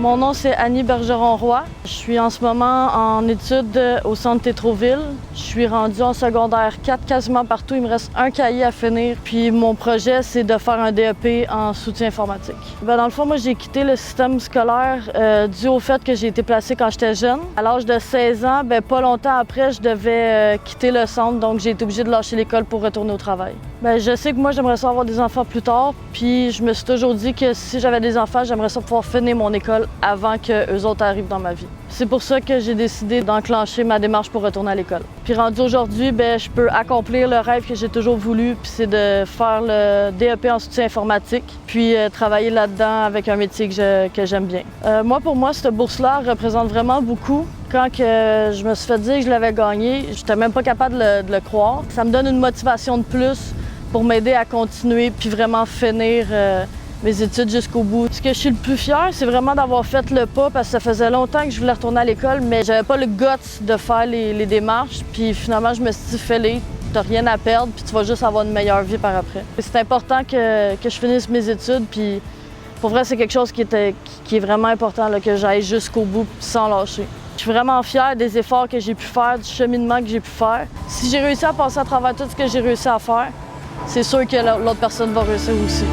Mon nom, c'est Annie Bergeron-Roy. Je suis en ce moment en études au centre Tétroville. Je suis rendue en secondaire 4 quasiment partout. Il me reste un cahier à finir. Puis mon projet, c'est de faire un DEP en soutien informatique. Dans le fond, moi, j'ai quitté le système scolaire dû au fait que j'ai été placée quand j'étais jeune. À l'âge de 16 ans, pas longtemps après, je devais quitter le centre. Donc, j'ai été obligée de lâcher l'école pour retourner au travail. Je sais que moi, j'aimerais ça avoir des enfants plus tard. Puis je me suis toujours dit que si j'avais des enfants, j'aimerais ça pouvoir finir mon école avant qu'eux autres arrivent dans ma vie. C'est pour ça que j'ai décidé d'enclencher ma démarche pour retourner à l'école. Puis rendu aujourd'hui, je peux accomplir le rêve que j'ai toujours voulu, puis c'est de faire le DEP en soutien informatique, puis travailler là-dedans avec un métier que j'aime bien. Pour moi, cette bourse-là représente vraiment beaucoup. Quand je me suis fait dire que je l'avais gagnée, j'étais même pas capable de le croire. Ça me donne une motivation de plus pour m'aider à continuer puis vraiment finir mes études jusqu'au bout. Ce que je suis le plus fière, c'est vraiment d'avoir fait le pas parce que ça faisait longtemps que je voulais retourner à l'école, mais j'avais pas le guts de faire les démarches. Puis finalement, je me suis dit, fais-les, t'as rien à perdre, puis tu vas juste avoir une meilleure vie par après. C'est important que je finisse mes études, puis pour vrai, c'est quelque chose qui est vraiment important, là, que j'aille jusqu'au bout sans lâcher. Je suis vraiment fière des efforts que j'ai pu faire, du cheminement que j'ai pu faire. Si j'ai réussi à passer à travers tout ce que j'ai réussi à faire, c'est sûr que l'autre personne va réussir aussi.